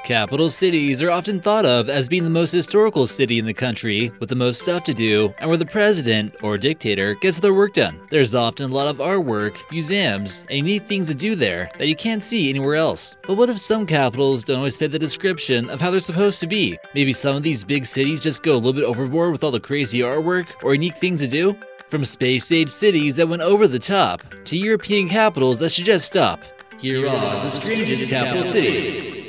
Capital cities are often thought of as being the most historical city in the country, with the most stuff to do, and where the president, or dictator, gets their work done. There's often a lot of artwork, museums, and unique things to do there that you can't see anywhere else. But what if some capitals don't always fit the description of how they're supposed to be? Maybe some of these big cities just go a little bit overboard with all the crazy artwork or unique things to do? From space-age cities that went over the top, to European capitals that should just stop. Here are the strangest capital cities.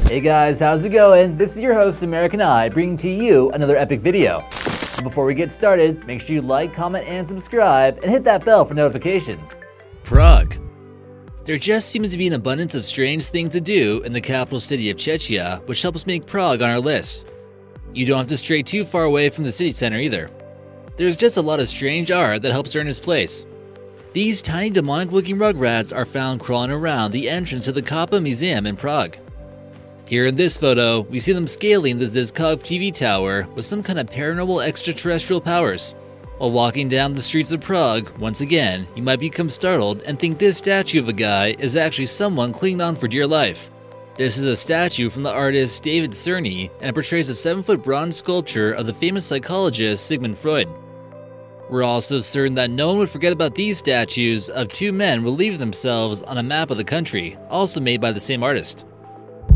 Hey guys, how's it going? This is your host, American Eye, bringing to you another epic video. Before we get started, make sure you like, comment, and subscribe, and hit that bell for notifications. Prague. There just seems to be an abundance of strange things to do in the capital city of Czechia, which helps make Prague on our list. You don't have to stray too far away from the city center either. There's just a lot of strange art that helps earn its place. These tiny demonic-looking rugrats are found crawling around the entrance to the Kappa Museum in Prague. Here in this photo, we see them scaling the Zizkov TV tower with some kind of paranormal extraterrestrial powers. While walking down the streets of Prague, once again, you might become startled and think this statue of a guy is actually someone clinging on for dear life. This is a statue from the artist David Cerny, and it portrays a 7-foot bronze sculpture of the famous psychologist Sigmund Freud. We're also certain that no one would forget about these statues of two men relieving themselves on a map of the country, also made by the same artist.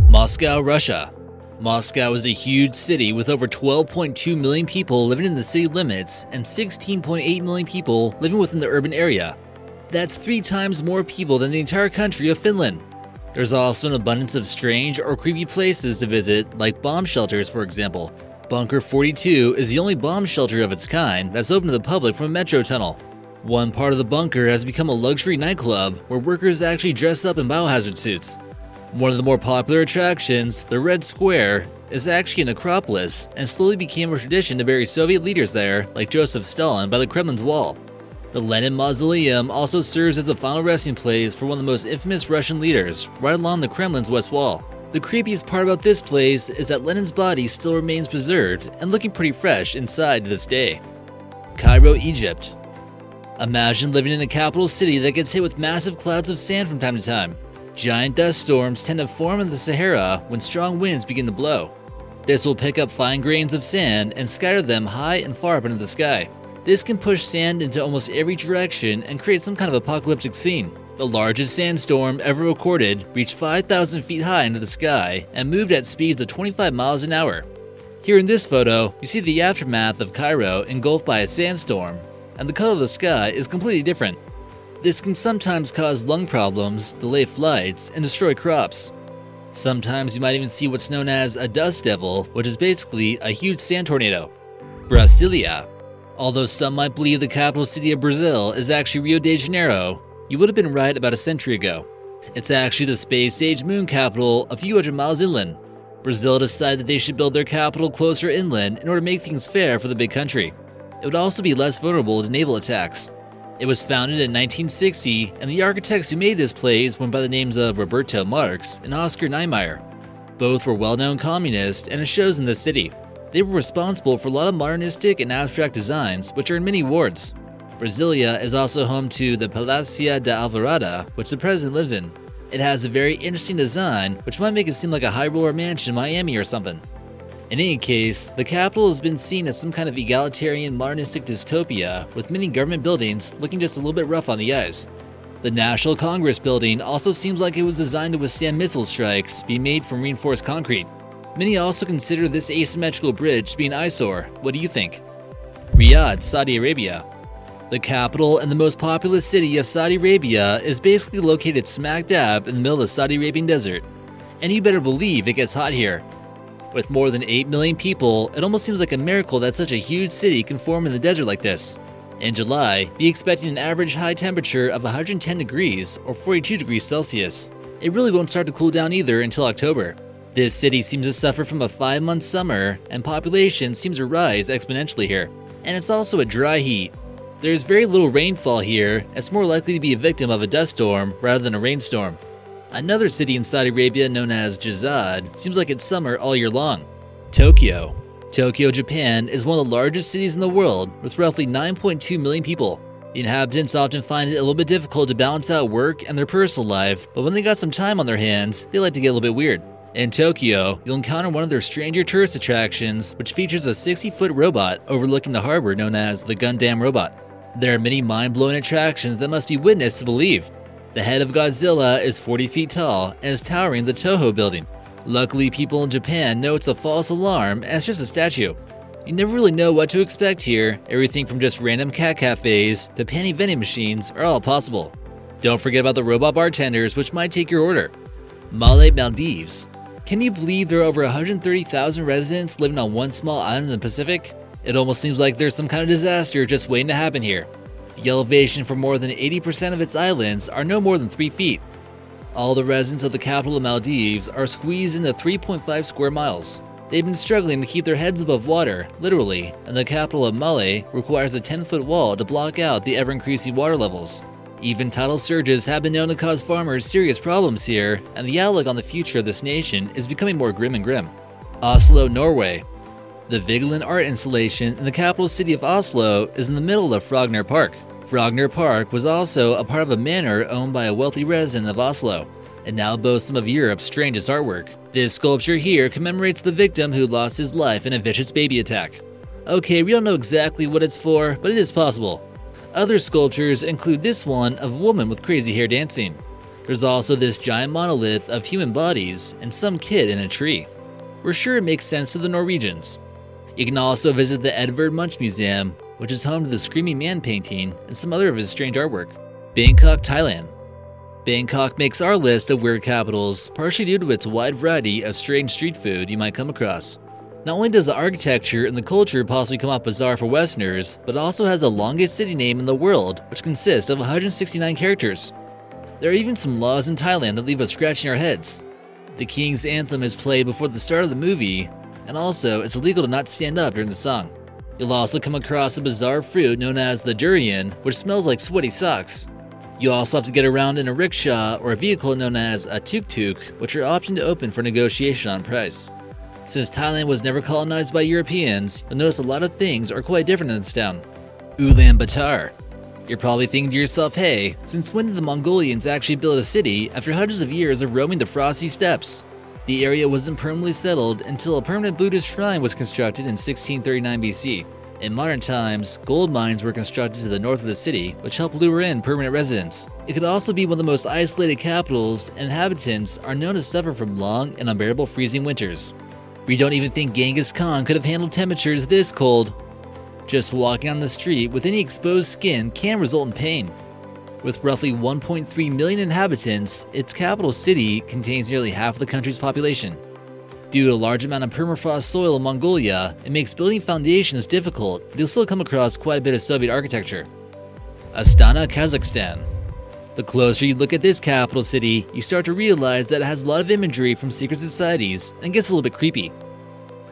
Moscow, Russia. Moscow is a huge city with over 12.2 million people living in the city limits and 16.8 million people living within the urban area. That's 3 times more people than the entire country of Finland. There's also an abundance of strange or creepy places to visit, like bomb shelters, for example. Bunker 42 is the only bomb shelter of its kind that's open to the public from a metro tunnel. One part of the bunker has become a luxury nightclub where workers actually dress up in biohazard suits. One of the more popular attractions, the Red Square, is actually an necropolis and slowly became a tradition to bury Soviet leaders there, like Joseph Stalin, by the Kremlin's wall. The Lenin Mausoleum also serves as a final resting place for one of the most infamous Russian leaders, right along the Kremlin's west wall. The creepiest part about this place is that Lenin's body still remains preserved and looking pretty fresh inside to this day. Cairo, Egypt. Imagine living in a capital city that gets hit with massive clouds of sand from time to time. Giant dust storms tend to form in the Sahara when strong winds begin to blow. This will pick up fine grains of sand and scatter them high and far up into the sky. This can push sand into almost every direction and create some kind of apocalyptic scene. The largest sandstorm ever recorded reached 5,000 feet high into the sky and moved at speeds of 25 miles an hour. Here in this photo, you see the aftermath of Cairo engulfed by a sandstorm, and the color of the sky is completely different. This can sometimes cause lung problems, delay flights, and destroy crops. Sometimes you might even see what's known as a dust devil, which is basically a huge sand tornado. Brasilia. Although some might believe the capital city of Brazil is actually Rio de Janeiro, you would have been right about a century ago. It's actually the space-age moon capital a few hundred miles inland. Brazil decided that they should build their capital closer inland in order to make things fair for the big country. It would also be less vulnerable to naval attacks. It was founded in 1960, and the architects who made this place went by the names of Roberto Marx and Oscar Niemeyer. Both were well-known communists, and it shows in this city. They were responsible for a lot of modernistic and abstract designs, which earned many awards. Brasilia is also home to the Palácio da Alvorada, which the president lives in. It has a very interesting design, which might make it seem like a high-roller mansion in Miami or something. In any case, the capital has been seen as some kind of egalitarian modernistic dystopia, with many government buildings looking just a little bit rough on the eyes. The National Congress building also seems like it was designed to withstand missile strikes being made from reinforced concrete. Many also consider this asymmetrical bridge to be an eyesore. What do you think? Riyadh, Saudi Arabia. The capital and the most populous city of Saudi Arabia is basically located smack dab in the middle of the Saudi Arabian desert. And you better believe it gets hot here. With more than 8 million people, it almost seems like a miracle that such a huge city can form in the desert like this. In July, be expecting an average high temperature of 110 degrees or 42 degrees Celsius. It really won't start to cool down either until October. This city seems to suffer from a 5-month summer, and population seems to rise exponentially here. And it's also a dry heat. There's very little rainfall here. It's more likely to be a victim of a dust storm rather than a rainstorm. Another city in Saudi Arabia known as Jazad seems like it's summer all year long. Tokyo. Tokyo, Japan is one of the largest cities in the world with roughly 9.2 million people. The inhabitants often find it a little bit difficult to balance out work and their personal life, but when they got some time on their hands, they like to get a little bit weird. In Tokyo, you'll encounter one of their stranger tourist attractions, which features a 60-foot robot overlooking the harbor known as the Gundam Robot. There are many mind-blowing attractions that must be witnessed to believe. The head of Godzilla is 40 feet tall and is towering the Toho building. Luckily, people in Japan know it's a false alarm and it's just a statue. You never really know what to expect here. Everything from just random cat cafes to panty vending machines are all possible. Don't forget about the robot bartenders, which might take your order. Maldives. Can you believe there are over 130,000 residents living on one small island in the Pacific? It almost seems like there's some kind of disaster just waiting to happen here. The elevation for more than 80% of its islands are no more than 3 feet. All the residents of the capital of Maldives are squeezed into 3.5 square miles. They've been struggling to keep their heads above water, literally, and the capital of Malé requires a 10-foot wall to block out the ever-increasing water levels. Even tidal surges have been known to cause farmers serious problems here, and the outlook on the future of this nation is becoming more grim and grim. Oslo, Norway. The Vigeland art installation in the capital city of Oslo is in the middle of Frogner Park. Frogner Park was also a part of a manor owned by a wealthy resident of Oslo, and now boasts some of Europe's strangest artwork. This sculpture here commemorates the victim who lost his life in a vicious baby attack. Okay, we don't know exactly what it's for, but it is possible. Other sculptures include this one of a woman with crazy hair dancing. There's also this giant monolith of human bodies and some kid in a tree. We're sure it makes sense to the Norwegians. You can also visit the Edvard Munch Museum, which is home to the Screaming Man painting and some other of his strange artwork. Bangkok, Thailand. Bangkok makes our list of weird capitals, partially due to its wide variety of strange street food you might come across. Not only does the architecture and the culture possibly come off bizarre for Westerners, but it also has the longest city name in the world, which consists of 169 characters. There are even some laws in Thailand that leave us scratching our heads. The king's anthem is played before the start of the movie, and also it's illegal to not stand up during the song. You'll also come across a bizarre fruit known as the durian, which smells like sweaty socks. You also have to get around in a rickshaw or a vehicle known as a tuk-tuk, which are often open for negotiation on price. Since Thailand was never colonized by Europeans, you'll notice a lot of things are quite different in this town. Ulaanbaatar. You're probably thinking to yourself, hey, since when did the Mongolians actually build a city after hundreds of years of roaming the frosty steppes? The area wasn't permanently settled until a permanent Buddhist shrine was constructed in 1639 BC. In modern times, gold mines were constructed to the north of the city, which helped lure in permanent residents. It could also be one of the most isolated capitals, and inhabitants are known to suffer from long and unbearable freezing winters. We don't even think Genghis Khan could have handled temperatures this cold. Just walking on the street with any exposed skin can result in pain. With roughly 1.3 million inhabitants, its capital city contains nearly half of the country's population. Due to a large amount of permafrost soil in Mongolia, it makes building foundations difficult, but you'll still come across quite a bit of Soviet architecture. Astana, Kazakhstan. The closer you look at this capital city, you start to realize that it has a lot of imagery from secret societies and gets a little bit creepy.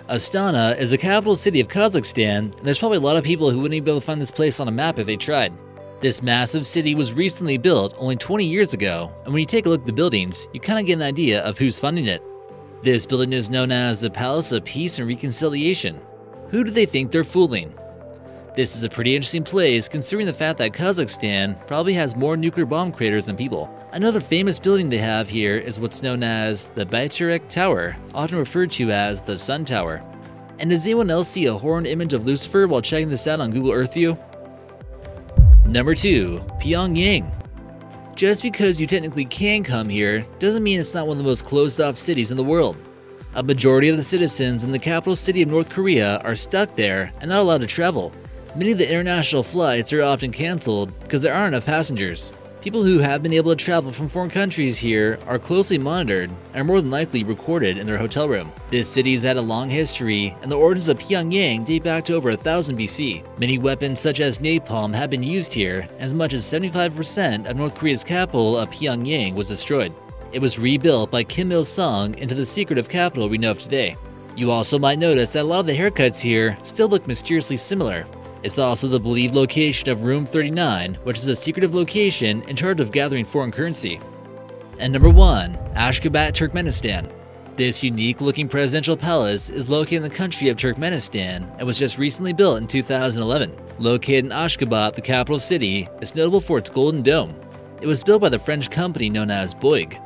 Astana is the capital city of Kazakhstan, and there's probably a lot of people who wouldn't even be able to find this place on a map if they tried. This massive city was recently built only 20 years ago, and when you take a look at the buildings, you kind of get an idea of who's funding it. This building is known as the Palace of Peace and Reconciliation. Who do they think they're fooling? This is a pretty interesting place considering the fact that Kazakhstan probably has more nuclear bomb craters than people. Another famous building they have here is what's known as the Bayturek Tower, often referred to as the Sun Tower. And does anyone else see a horned image of Lucifer while checking this out on Google Earth View? Number 2. Pyongyang. Just because you technically can come here doesn't mean it's not one of the most closed-off cities in the world. A majority of the citizens in the capital city of North Korea are stuck there and not allowed to travel. Many of the international flights are often canceled because there aren't enough passengers. People who have been able to travel from foreign countries here are closely monitored and are more than likely recorded in their hotel room. This city has had a long history, and the origins of Pyongyang date back to over 1000 BC. Many weapons such as napalm have been used here, and as much as 75% of North Korea's capital of Pyongyang was destroyed. It was rebuilt by Kim Il-sung into the secretive capital we know of today. You also might notice that a lot of the haircuts here still look mysteriously similar. It's also the believed location of Room 39, which is a secretive location in charge of gathering foreign currency. And number 1, Ashgabat, Turkmenistan. This unique-looking presidential palace is located in the country of Turkmenistan and was just recently built in 2011. Located in Ashgabat, the capital city, it's notable for its golden dome. It was built by the French company known as Bouygues.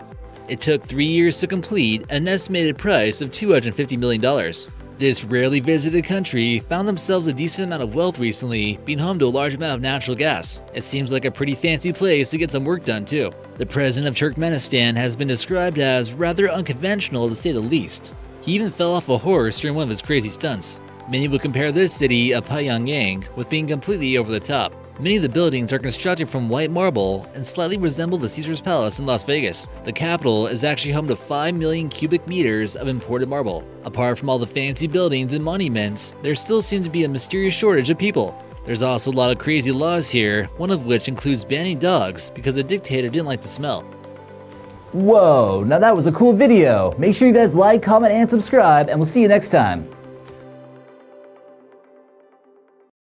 It took 3 years to complete at an estimated price of $250 million. This rarely visited country found themselves a decent amount of wealth recently, being home to a large amount of natural gas. It seems like a pretty fancy place to get some work done too. The president of Turkmenistan has been described as rather unconventional to say the least. He even fell off a horse during one of his crazy stunts. Many would compare this city of Pyongyang with being completely over the top. Many of the buildings are constructed from white marble and slightly resemble the Caesar's Palace in Las Vegas. The capital is actually home to 5 million cubic meters of imported marble. Apart from all the fancy buildings and monuments, there still seems to be a mysterious shortage of people. There's also a lot of crazy laws here, one of which includes banning dogs because the dictator didn't like the smell. Whoa, now that was a cool video. Make sure you guys like, comment, and subscribe, and we'll see you next time.